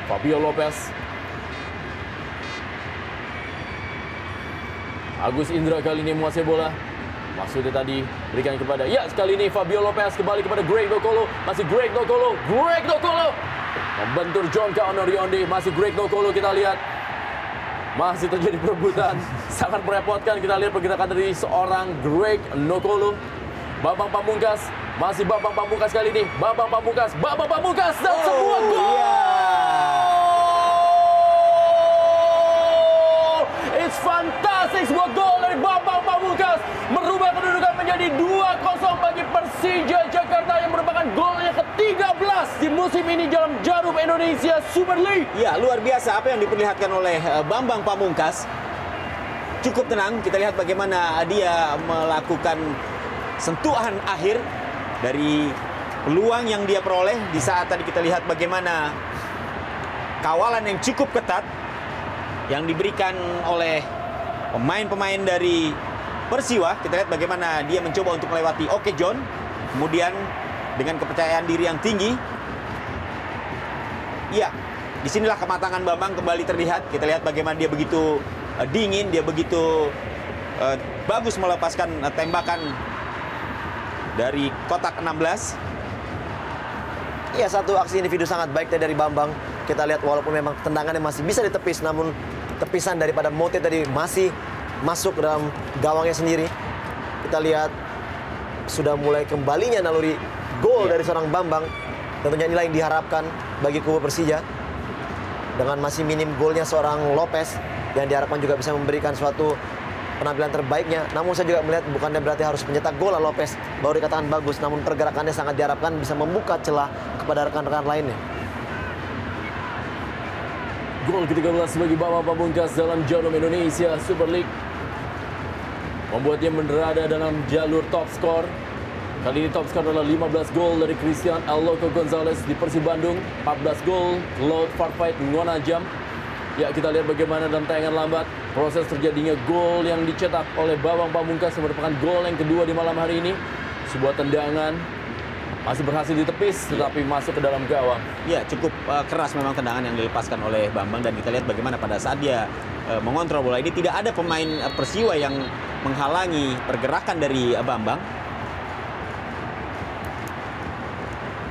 Fabio Lopez. Agus Indra kali ini menguasai bola. Maksudnya tadi berikan kepada, ya sekali ini Fabio Lopez kembali kepada Greg Nokolo. Masih Greg Nokolo. Greg Nokolo membentur John Keonorionde. Masih Greg Nokolo, kita lihat. Masih terjadi perebutan. Sangat merepotkan, kita lihat pergerakan dari seorang Greg Nokolo. Bambang Pamungkas. Masih Bambang Pamungkas kali ini. Bambang Pamungkas. Bambang Pamungkas. Dan sebuah gol. It's fantastic, sebuah gol dari Bambang Pamungkas merubah kedudukan menjadi 2-0 bagi Persija Jakarta yang merupakan golnya ke-13 di musim ini dalam Jarum Indonesia Super League. Ya, luar biasa apa yang diperlihatkan oleh Bambang Pamungkas. Cukup tenang, kita lihat bagaimana dia melakukan sentuhan akhir dari peluang yang dia peroleh. Di saat tadi kita lihat bagaimana kawalan yang cukup ketat yang diberikan oleh pemain-pemain dari Persiwa. Kita lihat bagaimana dia mencoba untuk melewati Oke John. Kemudian dengan kepercayaan diri yang tinggi. Ya, disinilah kematangan Bambang kembali terlihat. Kita lihat bagaimana dia begitu dingin, dia begitu bagus melepaskan tembakan dari kotak 16. Iya, satu aksi individu sangat baik dari Bambang. Kita lihat walaupun memang tendangannya masih bisa ditepis, namun tepisan daripada Mote tadi masih masuk ke dalam gawangnya sendiri. Kita lihat sudah mulai kembalinya naluri gol dari seorang Bambang. Tentunya inilah yang diharapkan bagi kubu Persija. Dengan masih minim golnya seorang Lopez, yang diharapkan juga bisa memberikan suatu penampilan terbaiknya. Namun saya juga melihat bukannya berarti harus mencetak gol Lopez baru dikatakan bagus, namun pergerakannya sangat diharapkan bisa membuka celah kepada rekan-rekan lainnya. Gol ke-13 bagi Bambang Pamungkas dalam Jarum Indonesia Super League. Membuatnya berada dalam jalur top skor. Kali ini top skor adalah 15 gol dari Christian El Loco Gonzalez di Persib Bandung. 14 gol Laut Farfight Ngonajam. Ya, kita lihat bagaimana dalam tayangan lambat proses terjadinya gol yang dicetak oleh Bambang Pamungkas yang merupakan gol yang kedua di malam hari ini. Sebuah tendangan masih berhasil ditepis, tetapi masuk ke dalam gawang. Ya, cukup keras memang tendangan yang dilepaskan oleh Bambang. Dan kita lihat bagaimana pada saat dia mengontrol bola ini, tidak ada pemain Persiwa yang menghalangi pergerakan dari Bambang.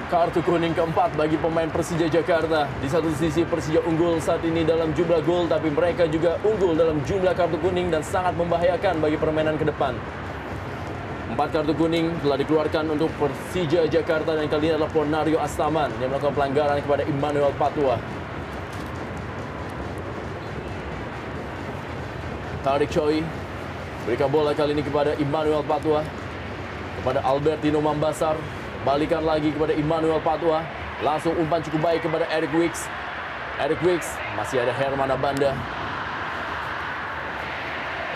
Kartu kuning keempat bagi pemain Persija Jakarta. Di satu sisi Persija unggul saat ini dalam jumlah gol, tapi mereka juga unggul dalam jumlah kartu kuning dan sangat membahayakan bagi permainan ke depan. 4 kartu kuning telah dikeluarkan untuk Persija Jakarta, dan kali ini adalah Ponario Astaman yang melakukan pelanggaran kepada Emmanuel Patwa. Tarik Choi berikan bola kali ini kepada Emmanuel Patwa. kepada Albertino Mambasar. Balikan lagi kepada Emmanuel Patwa. Langsung umpan cukup baik kepada Eric Wicks. Eric Wicks, masih ada Herman Abanda.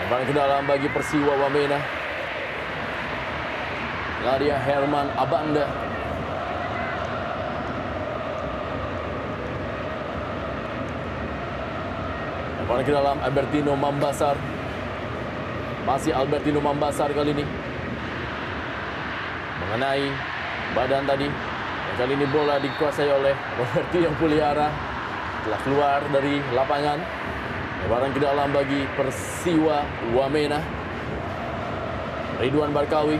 Lemparan ke dalam bagi Persiwa Wamena. Nah dia Herman Abanda. Lemparan ke dalam Albertino Mambasar. Masih Albertino Mambasar kali ini. Mengenai badan tadi. Dan kali ini bola dikuasai oleh Robertino Puliara. Telah keluar dari lapangan. Lemparan ke dalam bagi Persiwa Wamena. Ridwan Barkawi.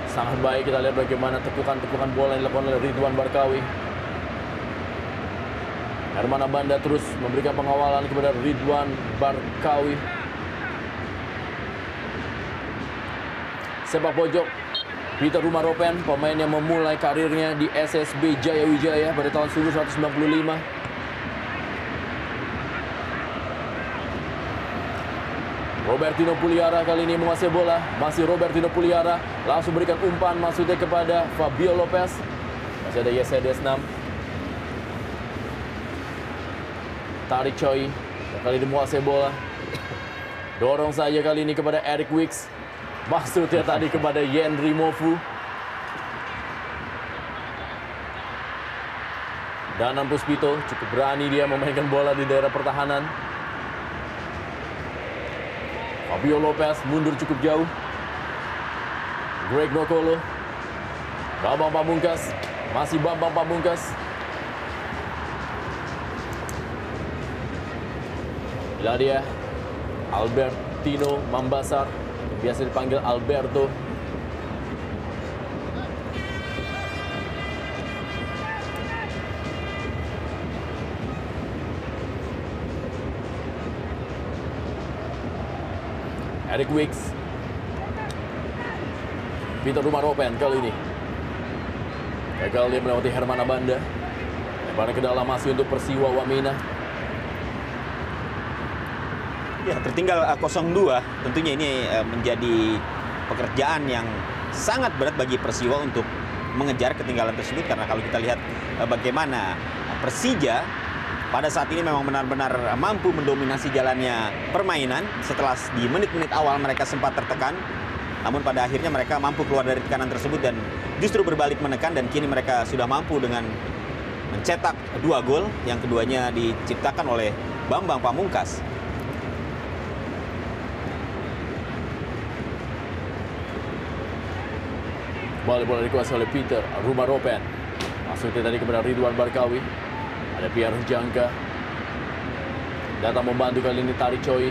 Sangat baik, kita lihat bagaimana tekukan-tekukan bola yang dilakukan oleh Ridwan Barkawi. Herman Abanda terus memberikan pengawalan kepada Ridwan Barkawi. Sepak pojok Peter Rumaropen, pemain yang memulai karirnya di SSB Jaya Wijaya pada tahun 1995. Robertino Puliara kali ini menguasai bola. Masih Robertino Puliara. Langsung berikan umpan maksudnya kepada Fabio Lopez. Masih ada Yesaya Desnam. Tarik Choi. Kali ini menguasai bola. Dorong saja kali ini kepada Eric Wicks. Maksudnya tadi kepada Yenry Mofu. Danang Puspito cukup berani dia memainkan bola di daerah pertahanan. Fabio Lopez mundur cukup jauh. Greg Nokolo. Bambang Pamungkas. Masih Bambang Pamungkas. Bila dia Albertino Mambasar. Biasa dipanggil Alberto. Eric Wicks. Peter Rumaropen kali ini. Gagal dia melewati Herman Abanda. Lemparan ke dalam masih untuk Persiwa Wamena. Ya, tertinggal 0-2. Tentunya ini menjadi pekerjaan yang sangat berat bagi Persiwa untuk mengejar ketinggalan tersebut. Karena kalau kita lihat bagaimana Persija pada saat ini memang benar-benar mampu mendominasi jalannya permainan. Setelah di menit-menit awal mereka sempat tertekan. Namun pada akhirnya mereka mampu keluar dari tekanan tersebut dan justru berbalik menekan. Dan kini mereka sudah mampu dengan mencetak 2 gol. Yang keduanya diciptakan oleh Bambang Pamungkas. Bola dikuasai oleh Peter Rumaropen. Maksudnya tadi kepada Ridwan Barkawi. Ada Pierre Jangka. Datang membantu kali ini Tarik Choi.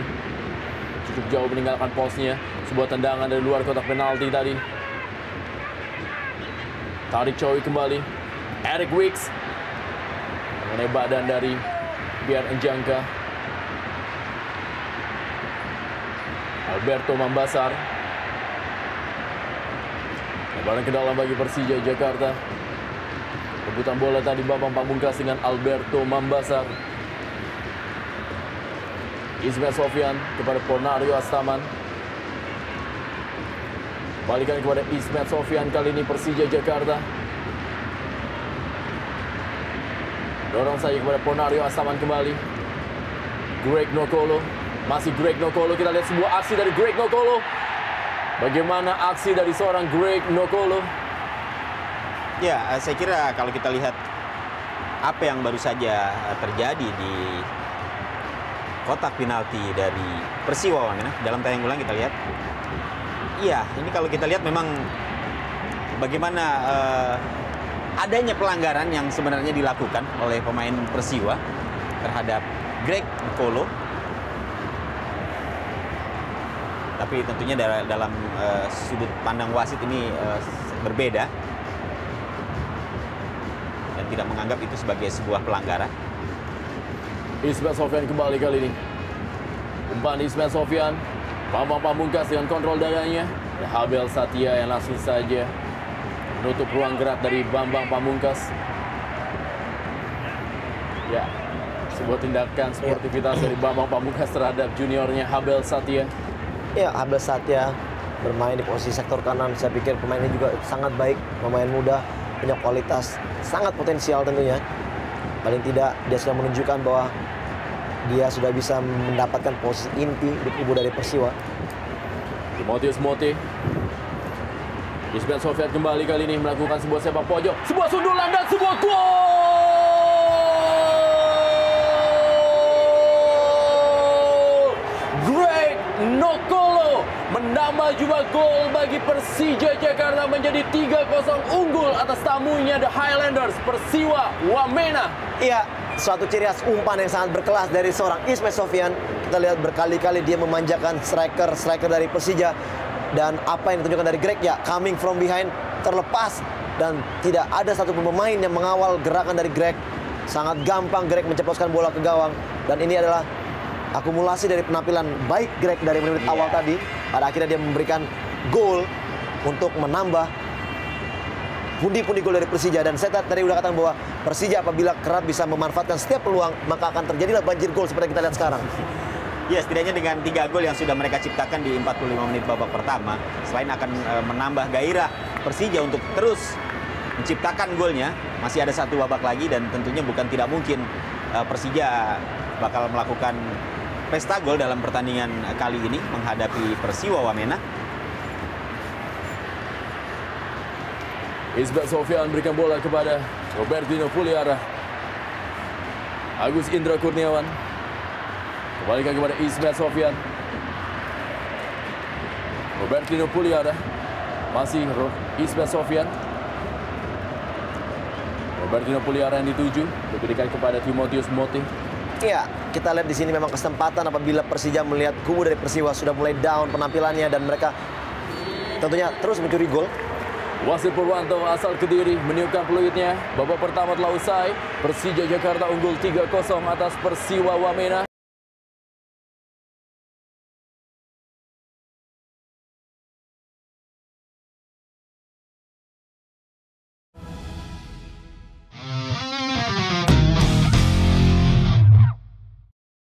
Cukup jauh meninggalkan posnya. Sebuah tendangan dari luar kotak penalti tadi. Tarik Choi kembali. Eric Wicks. Mengenai badan dari Pierre Jangka. Alberto Mambasar. Lemparan ke dalam bagi Persija Jakarta. Rebutan bola tadi Bambang Pamungkas dengan Alberto Mambasar. Ismail Sofyan kepada Ponario Astaman. Balikan kepada Ismail Sofyan kali ini Persija Jakarta. Dorong saja kepada Ponario Astaman kembali. Greg Nokolo. Masih Greg Nokolo. Kita lihat sebuah aksi dari Greg Nokolo. Bagaimana aksi dari seorang Greg Nokolo? Ya, saya kira kalau kita lihat apa yang baru saja terjadi di kotak penalti dari Persiwa Wamena, dalam tayang ulang kita lihat. Iya, ini kalau kita lihat memang bagaimana adanya pelanggaran yang sebenarnya dilakukan oleh pemain Persiwa terhadap Greg Nokolo. Tapi tentunya dalam sudut pandang wasit ini berbeda dan tidak menganggap itu sebagai sebuah pelanggaran. Ismail Sofyan kembali kali ini. Umpan Ismail Sofyan. Bambang Pamungkas dengan kontrol dadanya. Habel Satya yang langsung saja menutup ruang gerak dari Bambang Pamungkas. Ya, sebuah tindakan sportivitas dari Bambang Pamungkas terhadap juniornya Habel Satya. Ya, Habel Satya bermain di posisi sektor kanan. Saya pikir pemainnya juga sangat baik, pemain muda, punya kualitas, sangat potensial tentunya. Paling tidak dia sudah menunjukkan bahwa dia sudah bisa mendapatkan posisi inti di kubu dari Persiwa. Timotius Moti. Ismail Sofyan kembali kali ini melakukan sebuah sepak pojok, sebuah sundulan dan sebuah gol! Greg Nokolo menambah jumlah gol bagi Persija Jakarta menjadi 3-0 unggul atas tamunya The Highlanders Persiwa Wamena. Iya, suatu ciri khas umpan yang sangat berkelas dari seorang Ismail Sofyan. Kita lihat berkali-kali dia memanjakan striker dari Persija. Dan apa yang ditunjukkan dari Greg ya, coming from behind, terlepas. Dan tidak ada satu pemain yang mengawal gerakan dari Greg. Sangat gampang Greg menceploskan bola ke gawang. Dan ini adalah akumulasi dari penampilan baik Greg dari menit awal tadi. Pada akhirnya dia memberikan gol untuk menambah pundi-pundi gol dari Persija. Dan saya tadi udah katakan bahwa Persija apabila kerap bisa memanfaatkan setiap peluang, maka akan terjadilah banjir gol seperti yang kita lihat sekarang. Ya, setidaknya dengan 3 gol yang sudah mereka ciptakan di 45 menit babak pertama, selain akan menambah gairah Persija untuk terus menciptakan golnya, masih ada 1 babak lagi dan tentunya bukan tidak mungkin Persija bakal melakukan pesta gol dalam pertandingan kali ini menghadapi Persiwa Wamena. Ismail Sofyan berikan bola kepada Robertinho Puliara. Agus Indra Kurniawan kembalikan kepada Ismail Sofyan. Robertinho Puliara, masih Ismail Sofyan. Robertinho Puliara yang dituju, diberikan kepada Timotius Moti. Iya, kita lihat di sini memang kesempatan apabila Persija melihat kubu dari Persiwa sudah mulai down penampilannya dan mereka tentunya terus mencuri gol. Wasit Purwanto asal Kediri meniupkan peluitnya. Babak pertama telah usai. Persija Jakarta unggul 3-0 atas Persiwa Wamena.